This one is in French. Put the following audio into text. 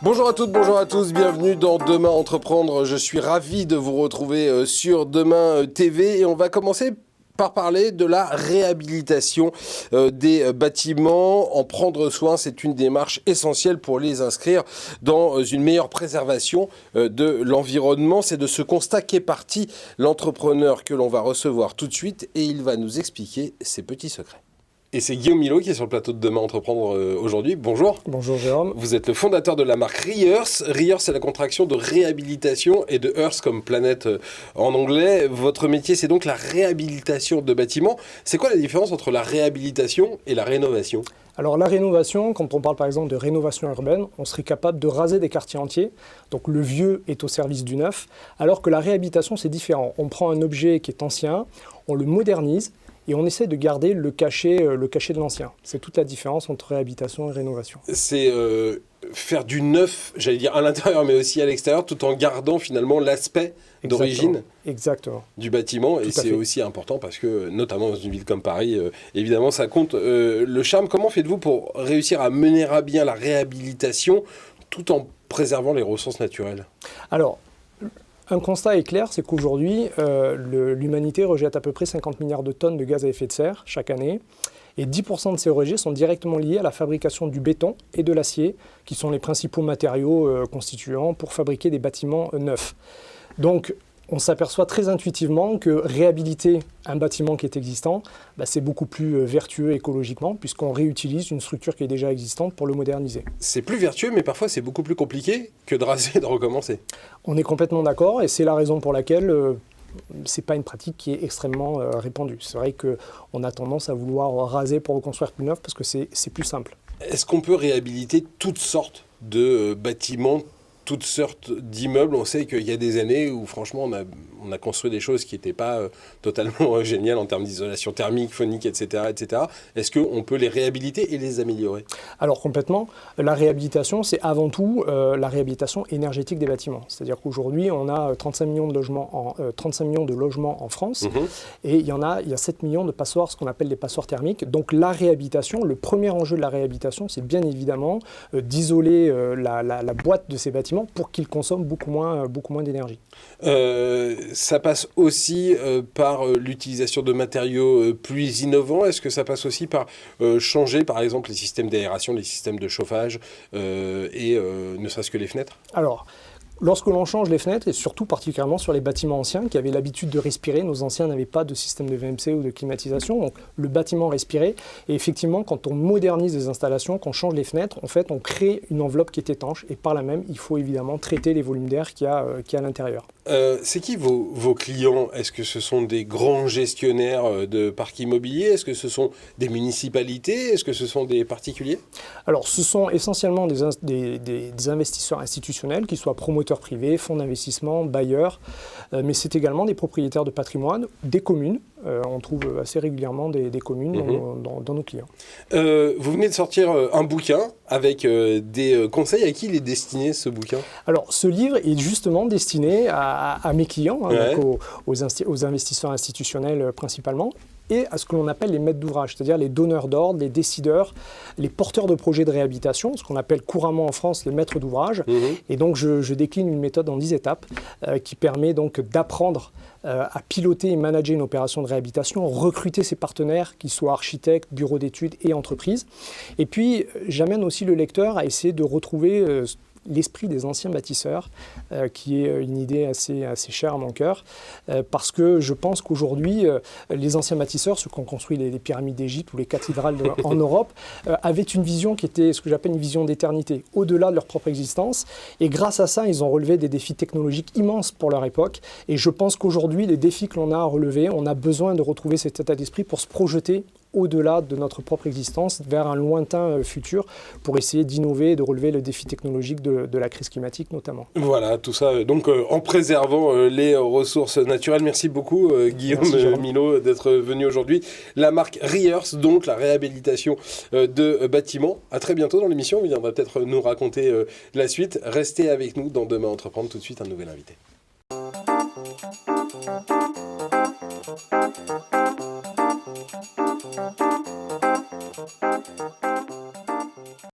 Bonjour à toutes, bonjour à tous, bienvenue dans Demain Entreprendre. Je suis ravi de vous retrouver sur Demain TV et on va commencer par parler de la réhabilitation des bâtiments. En prendre soin, c'est une démarche essentielle pour les inscrire dans une meilleure préservation de l'environnement. C'est de ce constat qu'est parti l'entrepreneur que l'on va recevoir tout de suite et il va nous expliquer ses petits secrets. Et c'est Guillaume Milot qui est sur le plateau de Demain Entreprendre aujourd'hui. Bonjour. Bonjour Jérôme. Vous êtes le fondateur de la marque Rehearse. Rehearse, c'est la contraction de réhabilitation et de Earth comme planète en anglais. Votre métier, c'est donc la réhabilitation de bâtiments. C'est quoi la différence entre la réhabilitation et la rénovation ? Alors la rénovation, quand on parle par exemple de rénovation urbaine, on serait capable de raser des quartiers entiers. Donc le vieux est au service du neuf. Alors que la réhabilitation, c'est différent. On prend un objet qui est ancien, on le modernise, et on essaie de garder le cachet de l'ancien. C'est toute la différence entre réhabilitation et rénovation. C'est faire du neuf, j'allais dire à l'intérieur, mais aussi à l'extérieur, tout en gardant finalement l'aspect d'origine du bâtiment. Et c'est aussi important parce que, notamment dans une ville comme Paris, évidemment, ça compte le charme. Comment faites-vous pour réussir à mener à bien la réhabilitation tout en préservant les ressources naturelles ? Alors, un constat est clair, c'est qu'aujourd'hui, l'humanité rejette à peu près 50 milliards de tonnes de gaz à effet de serre chaque année. Et 10% de ces rejets sont directement liés à la fabrication du béton et de l'acier, qui sont les principaux matériaux constituants pour fabriquer des bâtiments neufs. Donc, on s'aperçoit très intuitivement que réhabiliter un bâtiment qui est existant, c'est beaucoup plus vertueux écologiquement, puisqu'on réutilise une structure qui est déjà existante pour le moderniser. C'est plus vertueux, mais parfois c'est beaucoup plus compliqué que de raser et de recommencer. On est complètement d'accord, et c'est la raison pour laquelle ce n'est pas une pratique qui est extrêmement répandue. C'est vrai qu'on a tendance à vouloir raser pour reconstruire plus neuf, parce que c'est plus simple. Est-ce qu'on peut réhabiliter toutes sortes de bâtiments, toutes sortes d'immeubles? On sait qu'il y a des années où franchement on a construit des choses qui n'étaient pas totalement géniales en termes d'isolation thermique, phonique, etc. etc. Est-ce qu'on peut les réhabiliter et les améliorer? Alors complètement. La réhabilitation, c'est avant tout la réhabilitation énergétique des bâtiments. C'est-à-dire qu'aujourd'hui, on a 35 millions de logements en France et il y a 7 millions de passoires, ce qu'on appelle des passoires thermiques. Donc la réhabilitation, le premier enjeu de la réhabilitation, c'est bien évidemment d'isoler la boîte de ces bâtiments pour qu'ils consomment beaucoup moins d'énergie. Ça passe aussi par l'utilisation de matériaux plus innovants. Est-ce que ça passe aussi par changer, par exemple, les systèmes d'aération, les systèmes de chauffage et ne serait-ce que les fenêtres ? Alors, lorsque l'on change les fenêtres, et surtout particulièrement sur les bâtiments anciens qui avaient l'habitude de respirer, nos anciens n'avaient pas de système de VMC ou de climatisation, donc le bâtiment respirait. Et effectivement, quand on modernise les installations, qu'on change les fenêtres, en fait, on crée une enveloppe qui est étanche. Et par là même, il faut évidemment traiter les volumes d'air qu'il y a à l'intérieur. C'est qui vos clients ? Est-ce que ce sont des grands gestionnaires de parcs immobiliers ? Est-ce que ce sont des municipalités ? Est-ce que ce sont des particuliers ? Alors, ce sont essentiellement des investisseurs institutionnels, qu'ils soient promoteurs privés, fonds d'investissement, bailleurs, mais c'est également des propriétaires de patrimoine, des communes. On trouve assez régulièrement des communes dans nos clients. Vous venez de sortir un bouquin avec des conseils. À qui il est destiné, ce bouquin ? Alors, ce livre est justement destiné à mes clients, donc aux investisseurs institutionnels principalement, et à ce que l'on appelle les maîtres d'ouvrage, c'est-à-dire les donneurs d'ordre, les décideurs, les porteurs de projets de réhabilitation, ce qu'on appelle couramment en France les maîtres d'ouvrage. Et donc, je décline une méthode en 10 étapes qui permet donc d'apprendre à piloter et manager une opération de réhabilitation, recruter ses partenaires, qu'ils soient architectes, bureaux d'études et entreprises. Et puis, j'amène aussi le lecteur à essayer de retrouver l'esprit des anciens bâtisseurs, qui est une idée assez chère à mon cœur, parce que je pense qu'aujourd'hui, les anciens bâtisseurs, ceux qui ont construit les pyramides d'Égypte ou les cathédrales en Europe, avaient une vision qui était ce que j'appelle une vision d'éternité, au-delà de leur propre existence. Et grâce à ça, ils ont relevé des défis technologiques immenses pour leur époque. Et je pense qu'aujourd'hui, les défis que l'on a à relever, on a besoin de retrouver cet état d'esprit pour se projeter au-delà de notre propre existence, vers un lointain futur, pour essayer d'innover et de relever le défi technologique de la crise climatique notamment. Voilà, tout ça donc en préservant les ressources naturelles. Merci beaucoup Guillaume Milot d'être venu aujourd'hui. La marque Rehearse, donc la réhabilitation de bâtiments. À très bientôt dans l'émission, il viendra peut-être nous raconter la suite. Restez avec nous dans Demain Entreprendre, tout de suite un nouvel invité.